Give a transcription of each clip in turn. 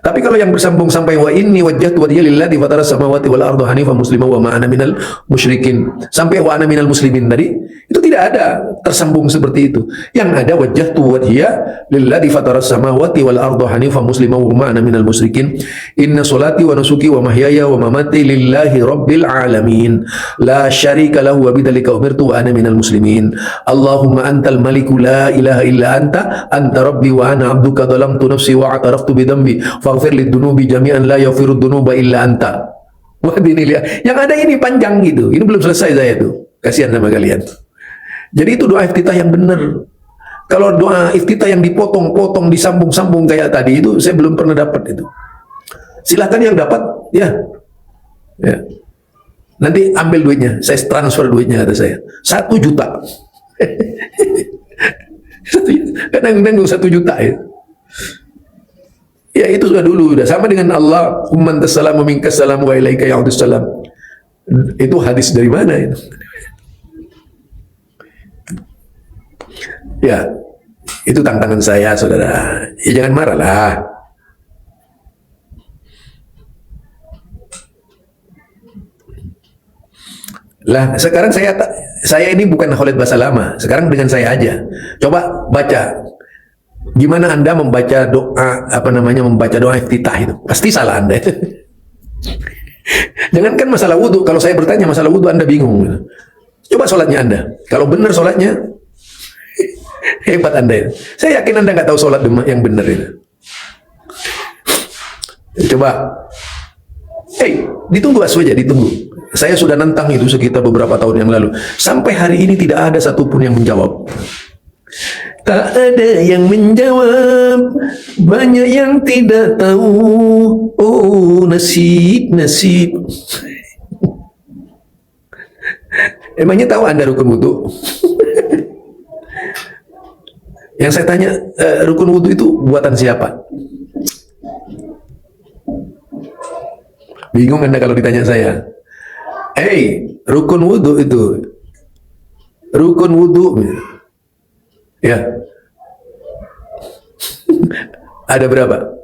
Tapi kalau yang bersambung sampai wa inni wajjahtu wajhiya lillazi fatara samawati wal arda hanifan musliman wa ma ana minal musyrikin, sampai wa ana minal muslimin tadi, itu tidak ada tersambung seperti itu. Yang ada wajjahtu wajhiya lillazi fatara samawati wal arda hanifan musliman wa ma ana minal musyrikin. Inna salati wa nusuki wa mahyaya wa mamati lillahi rabbil alamin. La syarika lahu wa bidzalika umirtu wa ana minal muslimin. Allahumma antal maliku la ilaha illa anta rabbi wa ana abduka dhalamtu nafsi wa ataraftu bidambi faghfir lidzunubi jami'an la yaghfiru dzunuba illa anta. Yang ada ini panjang gitu. Ini belum selesai saya tuh. Kasihan sama kalian. Jadi itu doa iftitah yang benar. Kalau doa iftitah yang dipotong-potong, disambung-sambung kayak tadi itu saya belum pernah dapat itu. Silahkan yang dapat ya. Nanti ambil duitnya, saya transfer duitnya kata saya. 1 juta. Kadang-kadang 1 juta ya. Ya itu sudah dulu, udah sama dengan Allah, umman tassalamu minkas salam wa ilaika ya'udus salam. Itu hadis dari mana itu? Ya, itu tantangan saya, saudara. Ya jangan marah lah. Lah sekarang saya ini bukan Khalid bahasa lama. Sekarang dengan saya aja. Coba baca. Gimana Anda membaca doa, membaca doa iftitah itu? Pasti salah Anda. Jangankan masalah wudhu, kalau saya bertanya masalah wudhu Anda bingung. Coba sholatnya Anda. Kalau benar sholatnya, hebat Anda. Saya yakin Anda nggak tahu sholat yang benar itu. Coba, ditunggu aja, ditunggu. Saya sudah nantang itu sekitar beberapa tahun yang lalu. Sampai hari ini tidak ada satupun yang menjawab. Tak ada yang menjawab, banyak yang tidak tahu. Oh, nasib. Emangnya tahu Anda rukun wudhu? Yang saya tanya, rukun wudhu itu buatan siapa? Bingung Anda kalau ditanya saya. Rukun wudhu itu. Rukun wudhu. Ya. Ada berapa?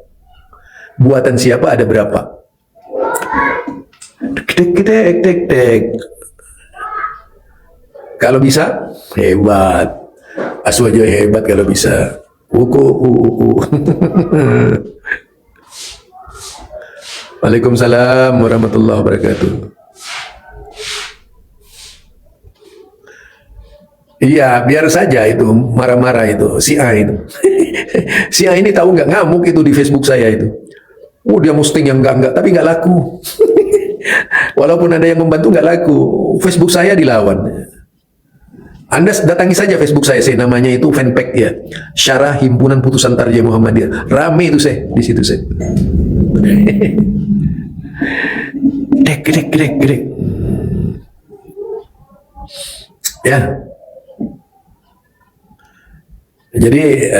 Buatan siapa ada berapa? Tek. Kalau bisa, hebat. Asu aja hebat kalau bisa. Waalaikumsalam warahmatullahi wabarakatuh. Iya, biar saja itu marah-marah itu si A itu. Si A ini tahu nggak, ngamuk itu di Facebook saya itu. Dia posting yang enggak, tapi nggak laku. Walaupun ada yang membantu nggak laku. Facebook saya dilawan. Anda datangi saja Facebook saya namanya itu fanpage ya. Syarah Himpunan Putusan Tarjah Muhammadiyah. Rame itu saya di situ saya. Gedek. Ya. Jadi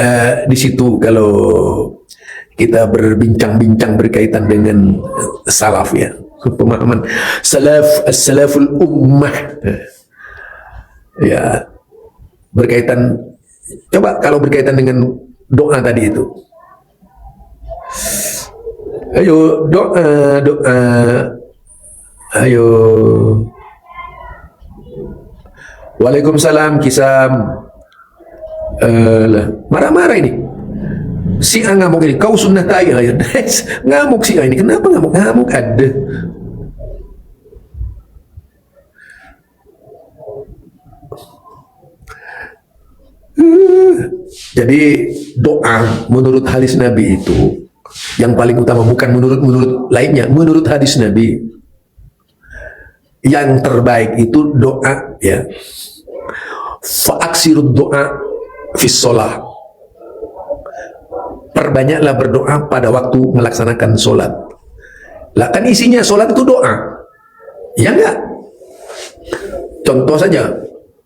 di situ kalau kita berbincang-bincang berkaitan dengan salaf ya, pemahaman salaful ummah ya, berkaitan, coba kalau berkaitan dengan doa tadi itu, ayo doa, ayo. Waalaikumsalam Kisam. Marah-marah ini si A ngamuk ini, kau sunnah tayyah ya. Ngamuk si A ini, kenapa ngamuk ada. Jadi doa menurut hadis Nabi itu yang paling utama, bukan menurut lainnya, menurut hadis Nabi yang terbaik itu doa ya. Fa'aksirud doa fis sholat, perbanyaklah berdoa pada waktu melaksanakan sholat. Lah kan isinya sholat itu doa, ya enggak? Contoh saja,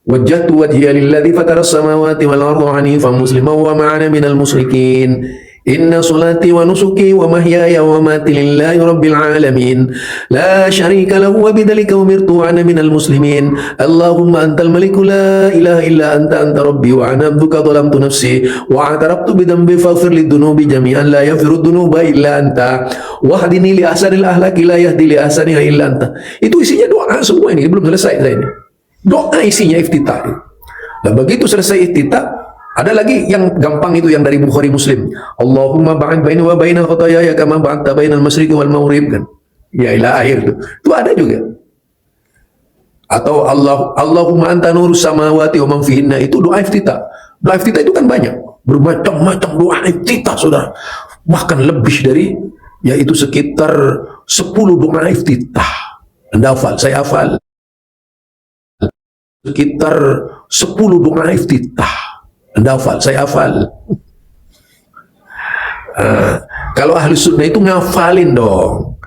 wajjahtu wajhiya lillazi fatara samawati wal arda hanifan musliman wa ma ana minal musyrikin. Inna salati wa nusuki wa mahyaya wa mamati lillahi rabbil alamin la syarika lahu wa bidzalika umirtu wa ana minal muslimin. Allahumma antal maliku la ilaha illa anta rabbi wa ana abduka zalamtu nafsi wa i'taraftu bi dhanbi faghfir li dhunubi jami'an la yaghfiru dhunuba illa anta wahdini li ahsanil ahlaki la yahdi li ahsaniha illa anta. Itu isinya doa semua ini, belum selesai saya ini. Doa isinya iftitah. Nah, begitu selesai iftitah, ada lagi yang gampang itu yang dari Bukhari Muslim. Allahumma ba'id baini wa baina khotoyaya kama ba'adta bainal masyriqi wal maghrib kan. Ya ila akhir itu. Itu ada juga. Atau Allahumma anta nurus samawati wa man fihinna, itu doa iftitah. Doa iftitah itu kan banyak. Bermacam-macam doa iftitah, Saudara. Bahkan lebih dari, yaitu sekitar 10 doa iftitah. Anda hafal, saya hafal. Sekitar 10 doa iftitah. Anda hafal, saya hafal. Kalau ahli sunnah itu ngafalin dong.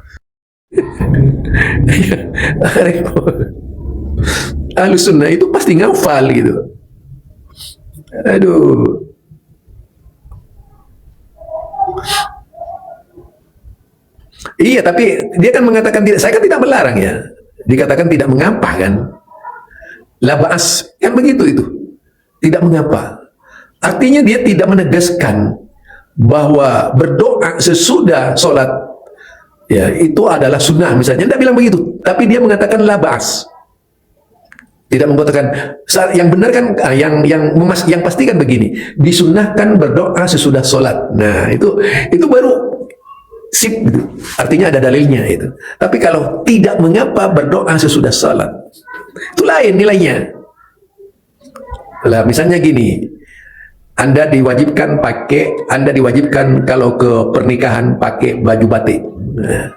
Ahli sunnah itu pasti ngafal gitu. Aduh. Iya, tapi dia kan mengatakan tidak. Saya kan tidak melarang ya. Dikatakan tidak mengapa kan. Labas kan begitu itu. Tidak mengapa. Artinya dia tidak menegaskan bahwa berdoa sesudah sholat ya itu adalah sunnah misalnya. Tidak bilang begitu, tapi dia mengatakan labas. Tidak mengatakan yang benar kan, yang pasti kan begini, disunnahkan berdoa sesudah sholat. Nah itu baru sip, artinya ada dalilnya itu. Tapi kalau tidak mengapa berdoa sesudah sholat, itu lain nilainya. Lah misalnya gini, Anda diwajibkan kalau ke pernikahan pakai baju batik. Nah,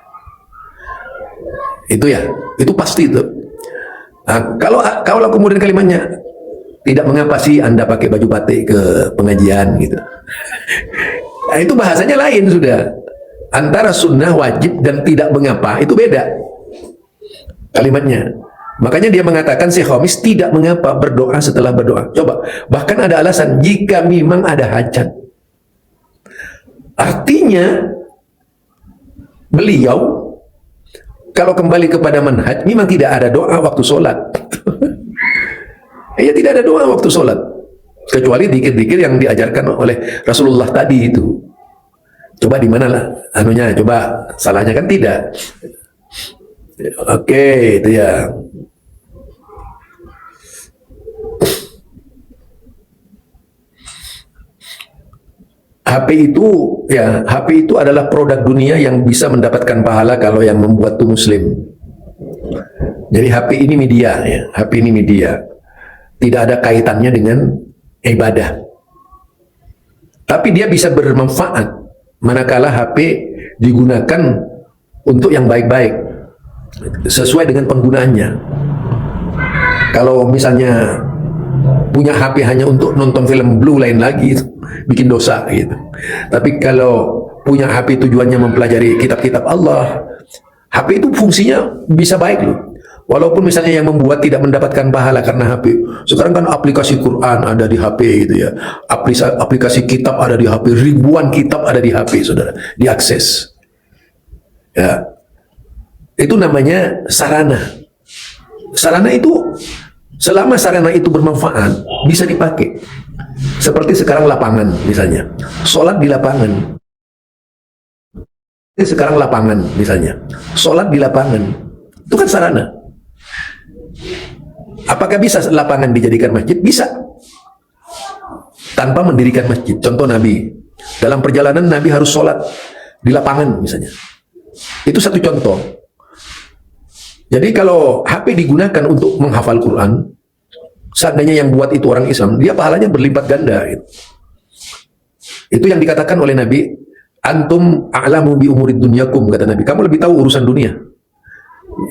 itu ya, itu pasti itu. Nah, kalau kemudian kalimatnya tidak mengapa sih Anda pakai baju batik ke pengajian gitu. Nah, itu bahasanya lain sudah. Antara sunnah wajib dan tidak mengapa itu beda kalimatnya. Makanya dia mengatakan Syekh Khamis tidak mengapa berdoa setelah berdoa. Coba, bahkan ada alasan jika memang ada hajat. Artinya beliau kalau kembali kepada manhaj memang tidak ada doa waktu sholat. Ya tidak ada doa waktu sholat kecuali dikir-dikir yang diajarkan oleh Rasulullah tadi itu. Coba di mana lah anunya, coba salahnya kan tidak. Oke, itu ya. HP itu adalah produk dunia yang bisa mendapatkan pahala kalau yang membuat itu muslim. Jadi HP ini media ya, HP ini media. Tidak ada kaitannya dengan ibadah. Tapi dia bisa bermanfaat manakala HP digunakan untuk yang baik-baik sesuai dengan penggunaannya. Kalau misalnya punya HP hanya untuk nonton film blue lain lagi, bikin dosa gitu. Tapi kalau punya HP tujuannya mempelajari kitab-kitab Allah, HP itu fungsinya bisa baik loh. Walaupun misalnya yang membuat tidak mendapatkan pahala karena HP. Sekarang kan aplikasi Quran ada di HP gitu ya. Aplikasi kitab ada di HP, ribuan kitab ada di HP, Saudara, diakses. Ya. Itu namanya sarana. Sarana itu selama sarana itu bermanfaat bisa dipakai. Seperti sekarang lapangan misalnya. Sholat di lapangan. Sekarang lapangan misalnya. Sholat di lapangan. Itu kan sarana. Apakah bisa lapangan dijadikan masjid? Bisa. Tanpa mendirikan masjid. Contoh Nabi. Dalam perjalanan Nabi harus sholat di lapangan misalnya. Itu satu contoh. Jadi kalau HP digunakan untuk menghafal Quran, seandainya yang buat itu orang Islam, dia pahalanya berlipat ganda. Itu yang dikatakan oleh Nabi, antum a'lamu bi umurid dunyakum, kata Nabi. Kamu lebih tahu urusan dunia.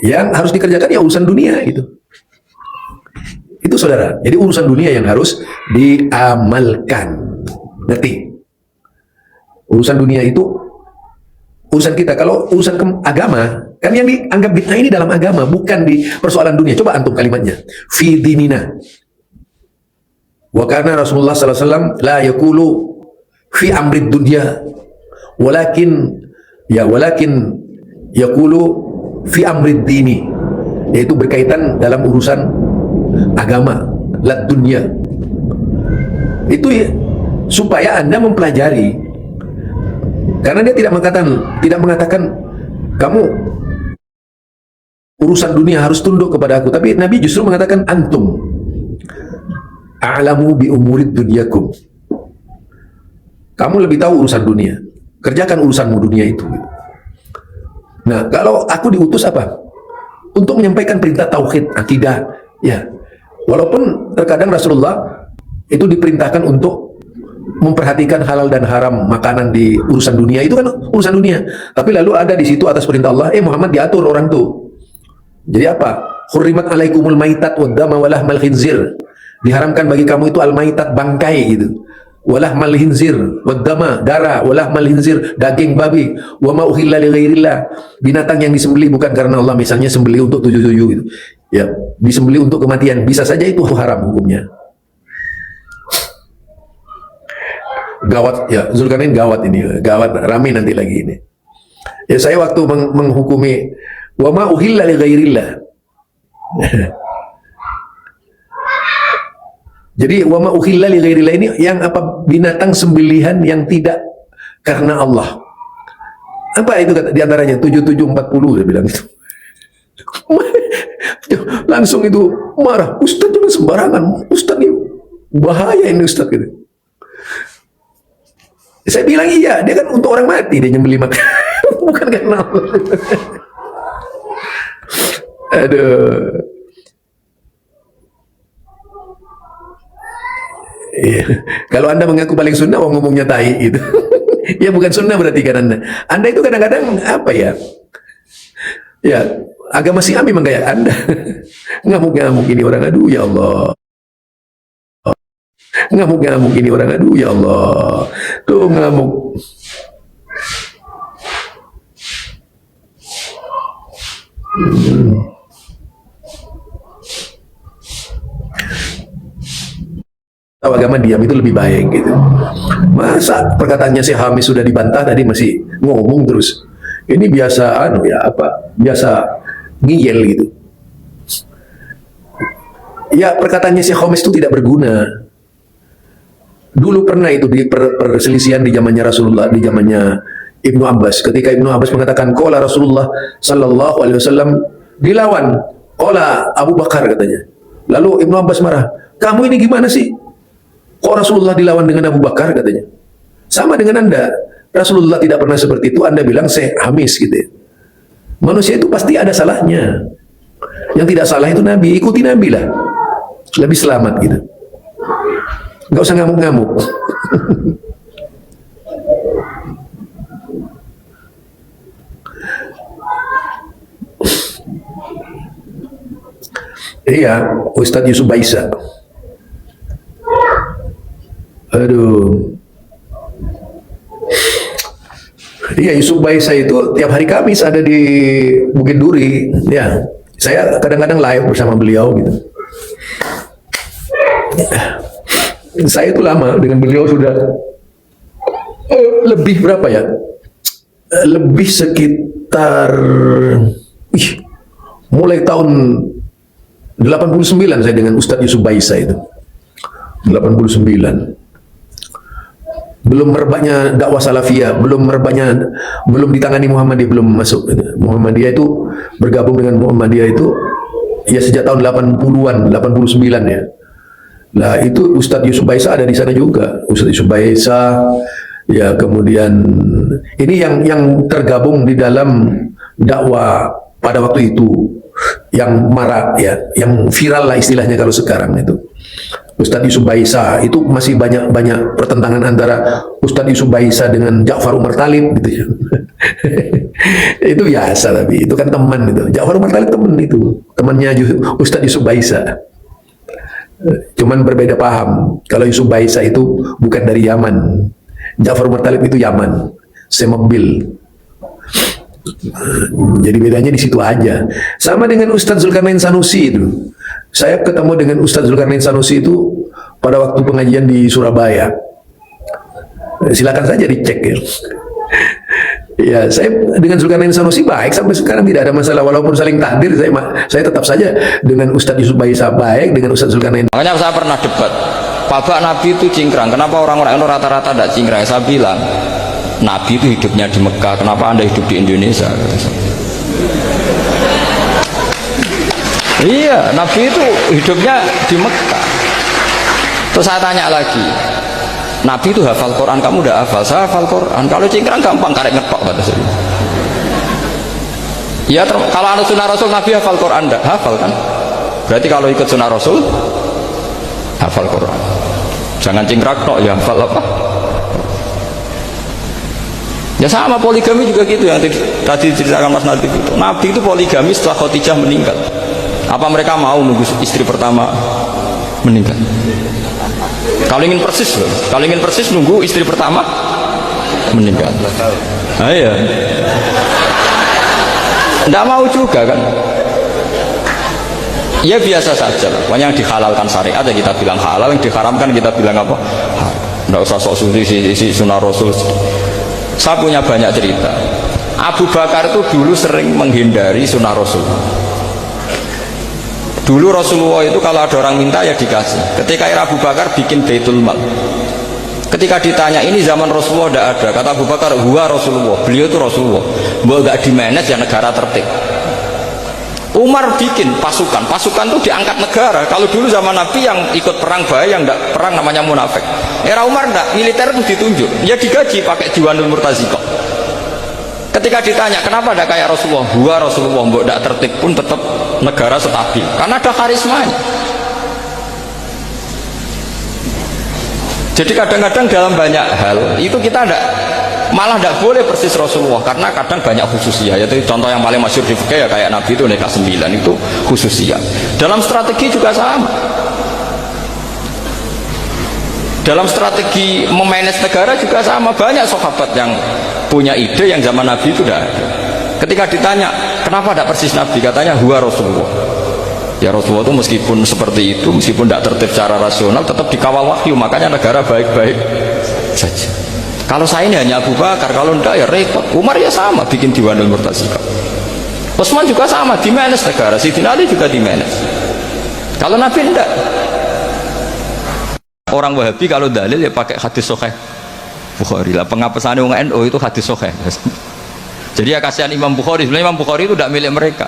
Yang harus dikerjakan ya urusan dunia itu. Itu saudara. Jadi urusan dunia yang harus diamalkan. Ngerti? Urusan dunia itu urusan kita. Kalau urusan agama, kan yang dianggap bid'ah ini dalam agama, bukan di persoalan dunia. Coba antum kalimatnya. Fi dinina. Wa kana Rasulullah sallallahu alaihi wasallam la yaqulu fi amrid dunya, walakin yaqulu fi amrid dini, yaitu berkaitan dalam urusan agama, lad dunya. Itu ya, supaya Anda mempelajari. Karena dia tidak mengatakan kamu urusan dunia harus tunduk kepada aku, tapi Nabi justru mengatakan antum a'lamu bi umurid dunyakum. Kamu lebih tahu urusan dunia. Kerjakan urusanmu dunia itu. Nah, kalau aku diutus apa? Untuk menyampaikan perintah tauhid, akidah, ya. Walaupun terkadang Rasulullah itu diperintahkan untuk memperhatikan halal dan haram makanan di urusan dunia, itu kan urusan dunia. Tapi lalu ada di situ atas perintah Allah, Muhammad diatur orang tuh. Jadi apa? Hurrimat alaikumul maitat wad dama wa lahmal khinzir. Diharamkan bagi kamu itu al-maitat, bangkai gitu. Walah mal khinzir wad dama, darah, walah mal khinzir, daging babi, wa ma uhilla li ghairillah, binatang yang disembelih bukan karena Allah, misalnya sembelih untuk 77 gitu. Ya, disembelih untuk kematian, bisa saja itu haram hukumnya. Gawat ya, Zulkarnain gawat ini, gawat, rame nanti lagi ini. Ya, saya waktu menghukumi wa ma uhilla li ghairillah. Jadi wa ma uhilla li ghairillah ini yang apa, binatang sembelihan yang tidak karena Allah. Apa itu kata di antaranya 7740 dia bilang itu. Langsung itu marah, Ustaz jangan sembarangan, Ustaz ini bahaya ini Ustaz gitu. Saya bilang iya, dia kan untuk orang mati dia nyembelih makan. Bukan karena Allah. Aduh. Iya. Kalau Anda mengaku paling sunnah, ngomongnya tai gitu. Ya bukan sunnah berarti kan Anda. Anda itu kadang-kadang apa ya? Ya, agama Syiah memang kayak Anda. Ngamuk-ngamuk ini orang, aduh ya Allah. Ngamuk-ngamuk ini orang, aduh ya Allah. Tuh ngamuk. Tahu agama diam itu lebih baik gitu. Masa perkataannya si Hamis sudah dibantah tadi masih ngomong terus. Ini biasa biasa ngiyel gitu. Ya, perkataannya si Hamis itu tidak berguna. Dulu pernah itu di perselisihan di zamannya Rasulullah, di zamannya Ibnu Abbas. Ketika Ibnu Abbas mengatakan qala Rasulullah sallallahu alaihi wasallam, dilawan qala Abu Bakar katanya. Lalu Ibnu Abbas marah, "Kamu ini gimana sih? Kok Rasulullah dilawan dengan Abu Bakar?" katanya. Sama dengan Anda. Rasulullah tidak pernah seperti itu, Anda bilang Syekh Hamis gitu ya. Manusia itu pasti ada salahnya. Yang tidak salah itu Nabi, ikuti Nabi lah. Lebih selamat gitu. Nggak usah ngamuk-ngamuk. Iya, Ustadz Yusuf Baisa. Aduh. Iya, Yusuf Baisa itu tiap hari Kamis ada di Bukit Duri. Ya, saya kadang-kadang live bersama beliau gitu. Saya itu lama dengan beliau sudah lebih berapa ya? Lebih sekitar mulai tahun 89 saya dengan Ustadz Yusuf Baisa itu. 89. Belum merebaknya dakwah salafiyah, belum ditangani Muhammadiyah, belum masuk. Muhammadiyah itu bergabung dengan Muhammadiyah itu ya sejak tahun 80-an, 89 ya. Nah, itu Ustadz Yusuf Baisa ada di sana juga. Ustadz Yusuf Baisa, ya kemudian ini yang tergabung di dalam dakwah pada waktu itu yang marak ya, yang viral lah istilahnya kalau sekarang itu. Ustadz Yusuf Baisa itu masih banyak pertentangan antara Ustadz Yusuf Baisa dengan Ja'far Umar Talib gitu ya. Itu biasa, tapi itu kan teman itu. Ja'far Umar Talib teman itu, temannya Ustadz Yusuf Baisa. Cuman berbeda paham. Kalau Yusuf Baisa itu bukan dari Yaman. Ja'far Umar Talib itu Yaman, Semobil. Jadi bedanya di situ aja. Sama dengan Ustadz Zulkarnain Sanusi itu. Saya ketemu dengan Ustadz Zulkarnain Sanusi itu pada waktu pengajian di Surabaya. Silakan saja dicek ya. Ya, saya dengan Zulkarnain Sanusi baik sampai sekarang, tidak ada masalah, walaupun saling takdir, saya tetap saja dengan Ustadz Yusuf Baisa baik, dengan Ustadz Zulkarnain. Makanya saya pernah debat, Pak Nabi itu cingkrang, kenapa orang-orang itu rata-rata tidak cingkrang? Saya bilang, Nabi itu hidupnya di Mekah, kenapa Anda hidup di Indonesia? Iya, Nabi itu hidupnya di Mekah. Terus saya tanya lagi, Nabi itu hafal Quran, kamu udah hafal? Saya hafal Quran. Kalau cingkrang gampang, karek ngetok kata saya. Ya, kalau anu sunnah Rasul, Nabi hafal Quran enggak? Hafal kan? Berarti kalau ikut sunnah Rasul, hafal Quran. Jangan cingkrang tok, ya hafal apa? Ya sama poligami juga gitu, yang tadi diceritakan Mas Nadif itu. Nabi itu poligami setelah Khadijah meninggal. Apa mereka mau nunggu istri pertama meninggal? Kalau ingin persis loh, kalau ingin persis nunggu istri pertama meninggal. Nah, iya. Nggak mau juga kan? Ya biasa saja. Pokoknya yang dihalalkan syariat ya kita bilang halal, yang diharamkan kita bilang apa? Nggak usah sok suci sunnah Rasul. Saya punya banyak cerita. Abu Bakar itu dulu sering menghindari sunnah Rasul. Dulu Rasulullah itu kalau ada orang minta ya dikasih. Ketika era Abu Bakar bikin Baitul Mal, ketika ditanya ini zaman Rasulullah tidak ada, kata Abu Bakar, huwa Rasulullah, beliau itu Rasulullah, bahwa nggak dimanage ya negara tertib. Umar bikin pasukan itu diangkat negara. Kalau dulu zaman Nabi yang ikut perang bahaya, yang tidak perang namanya munafik. Era Umar tidak, militer itu ditunjuk, ya digaji pakai Diwanul Murtaziqah. Ketika ditanya kenapa ada kayak Rasulullah, huwa Rasulullah, mbok tidak tertib pun tetap negara stabil karena ada karismanya. Jadi kadang-kadang dalam banyak hal itu kita malah tidak boleh persis Rasulullah, karena kadang banyak khususiyah. Yaitu contoh yang paling masyhur di fikih ya kayak Nabi itu nikah 9 itu khususiyah. Dalam strategi juga sama. Dalam strategi memanage negara juga sama, banyak sahabat yang punya ide yang zaman Nabi itu tidak ada. Ketika ditanya kenapa tidak persis Nabi, katanya huwa Rasulullah. Ya Rasulullah itu meskipun seperti itu, meskipun tidak tertib secara rasional, tetap dikawal wahyu, makanya negara baik-baik saja. Kalau saya ini hanya Abu Bakar, kalau tidak ya repot. Umar ya sama, bikin Diwanul Murtaziqah. Utsman juga sama, di manage negara. Sayyidina Ali juga di manage. Kalau Nabi tidak. Orang Wahabi kalau dalil ya pakai hadis sahih Bukhari lah. Pengapesan orang NU itu hadis sahih. Jadi ya kasihan Imam Bukhari. Sebenarnya Imam Bukhari itu tidak milik mereka.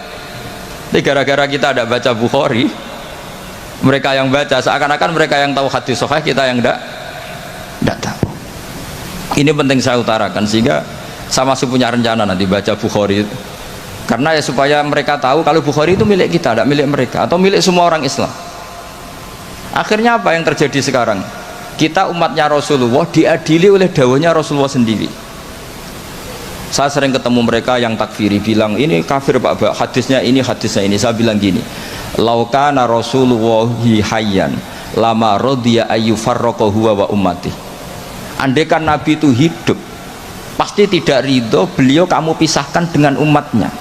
Tapi gara-gara kita tidak baca Bukhari, mereka yang baca, seakan-akan mereka yang tahu hadis sahih, kita yang tidak tahu. Ini penting saya utarakan, sehingga saya masih punya rencana nanti baca Bukhari, karena ya supaya mereka tahu kalau Bukhari itu milik kita, tidak milik mereka, atau milik semua orang Islam. Akhirnya apa yang terjadi sekarang? Kita umatnya Rasulullah diadili oleh dawahnya Rasulullah sendiri. Saya sering ketemu mereka yang takfiri, bilang ini kafir Pak, hadisnya ini, hadisnya ini. Saya bilang gini, laukana Rasulullahi hayyan lama rodiya ayyufarraqa huwa wa ummati. Andaikan Nabi itu hidup, pasti tidak ridho beliau kamu pisahkan dengan umatnya.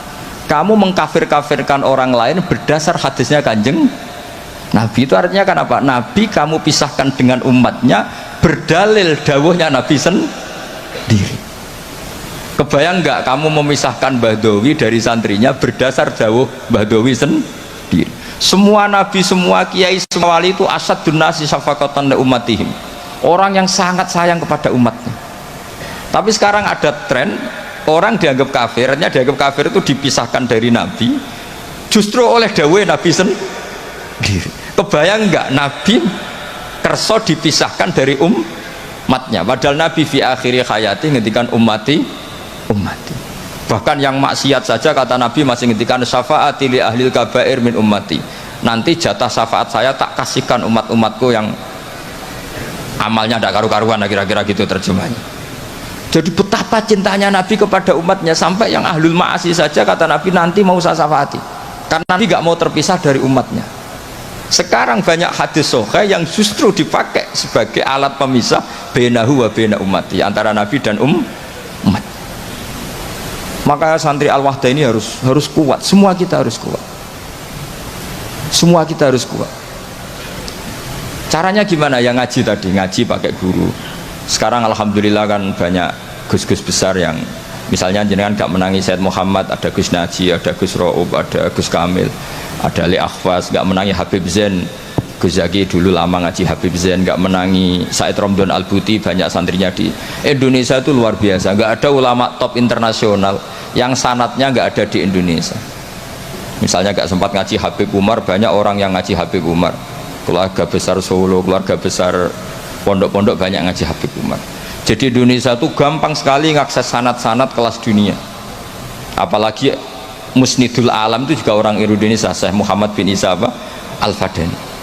Kamu mengkafir-kafirkan orang lain berdasar hadisnya Kanjeng Nabi. Itu artinya kan apa? Nabi kamu pisahkan dengan umatnya berdalil dawuhnya Nabi sendiri. Kebayang nggak kamu memisahkan Badawi dari santrinya berdasar dawuh Badawi sendiri? Semua nabi, semua kiai, semua wali itu asadun nasi syafaqatan li ummatihim, orang yang sangat sayang kepada umatnya. Tapi sekarang ada tren orang dianggap kafir, artinya dianggap kafir itu dipisahkan dari Nabi justru oleh dawuh Nabi sendiri. Kebayang nggak Nabi kerso dipisahkan dari umatnya, padahal Nabi fi akhiri hayati ngendikan ummati. Bahkan yang maksiat saja kata Nabi masih ngendikan syafaati li ahlil kabair min ummati, nanti jatah syafaat saya tak kasihkan umat-umatku yang amalnya tidak karu-karuan, kira-kira gitu terjemahnya. Jadi betapa cintanya Nabi kepada umatnya, sampai yang ahlul ma'asi saja kata Nabi nanti mau saya syafaati, karena Nabi gak mau terpisah dari umatnya. Sekarang banyak hadis sahih yang justru dipakai sebagai alat pemisah bainahu wa baina ummati, antara Nabi dan umat. Maka santri Al-Wahdah ini harus kuat, semua kita harus kuat, semua kita harus kuat. Caranya gimana? Ya ngaji tadi, ngaji pakai guru, Sekarang alhamdulillah kan banyak gus-gus besar yang misalnya jenengan gak menangi Said Muhammad, ada Gus Naji, ada Gus Ro'ub, ada Gus Kamil, ada Ali Akhwas, gak menangi Habib Zain. Gus Zaki dulu lama ngaji Habib Zain, gak menangi Said Romdon Al-Buti, banyak santrinya di Indonesia itu luar biasa. Gak ada ulama top internasional yang sanatnya gak ada di Indonesia. Misalnya gak sempat ngaji Habib Umar, banyak orang yang ngaji Habib Umar. Keluarga besar Solo, keluarga besar pondok-pondok banyak ngaji Habib Umar. Jadi Indonesia itu gampang sekali ngakses sanad-sanad kelas dunia. Apalagi Musnidul Alam itu juga orang Indonesia, Syekh Muhammad bin Isa Al-Fadani.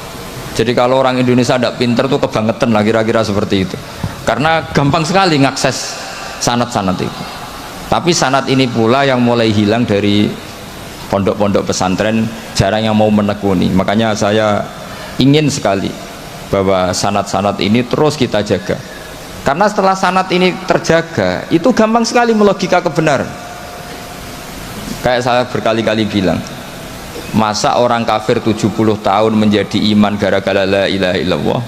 Jadi kalau orang Indonesia tidak pinter tuh kebangetan lah kira-kira seperti itu. Karena gampang sekali ngakses sanad-sanad itu. Tapi sanad ini pula yang mulai hilang dari pondok-pondok pesantren, jarang yang mau menekuni. Makanya saya ingin sekali bahwa sanad-sanad ini terus kita jaga, karena setelah sanad ini terjaga itu gampang sekali melogika kebenaran. Kayak saya berkali-kali bilang, masa orang kafir 70 tahun menjadi iman gara-gara la ilaha illallah,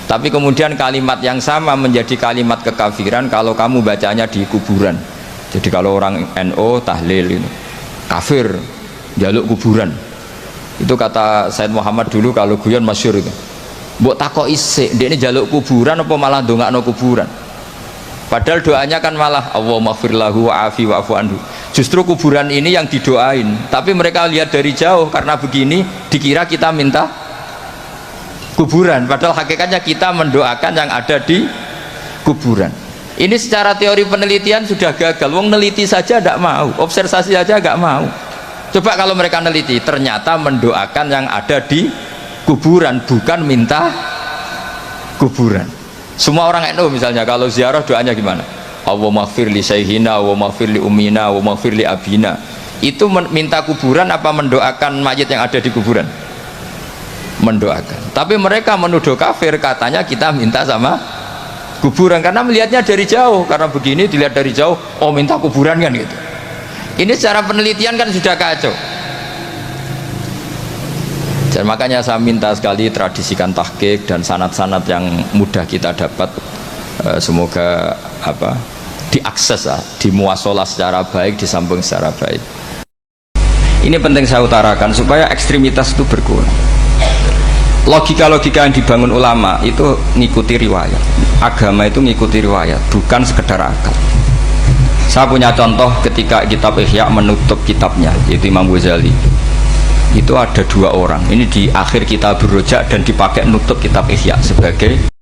tapi kemudian kalimat yang sama menjadi kalimat kekafiran kalau kamu bacanya di kuburan. Jadi kalau orang NO tahlil itu kafir, jaluk kuburan. Itu kata Said Muhammad dulu kalau guyon masyhur itu. Mbok takoki sik, ndekne jaluk kuburan apa malah ndongakno kuburan. Padahal doanya kan malah Allahumma ighfir lahu wa'afi wa'fu anhu. Justru kuburan ini yang didoain, tapi mereka lihat dari jauh karena begini dikira kita minta kuburan. Padahal hakikatnya kita mendoakan yang ada di kuburan. Ini secara teori penelitian sudah gagal. Wong neliti saja tidak mau, observasi saja nggak mau. Coba kalau mereka neliti, ternyata mendoakan yang ada di kuburan, bukan minta kuburan. Semua orang NU misalnya kalau ziarah doanya gimana? Allahumma ighfir li sayhina, Allahumma ighfir li ummina, Allahumma ighfir li abina. Itu minta kuburan apa mendoakan mayit yang ada di kuburan? Mendoakan. Tapi mereka menuduh kafir, katanya kita minta sama kuburan karena melihatnya dari jauh. Karena begini dilihat dari jauh, oh minta kuburan kan gitu. Ini secara penelitian kan sudah kacau. Dan makanya saya minta sekali tradisikan tahqiq dan sanad-sanad yang mudah kita dapat, semoga diakses, dimuasalah secara baik, disambung secara baik. Ini penting saya utarakan supaya ekstremitas itu berkurang. Logika-logika yang dibangun ulama itu ngikuti riwayat. Agama itu ngikuti riwayat, bukan sekedar akal. Saya punya contoh ketika kitab Ihya menutup kitabnya, yaitu Imam Ghazali. Itu ada 2 orang. Ini di akhir kitab Rojak dan dipakai nutup kitab Ihya sebagai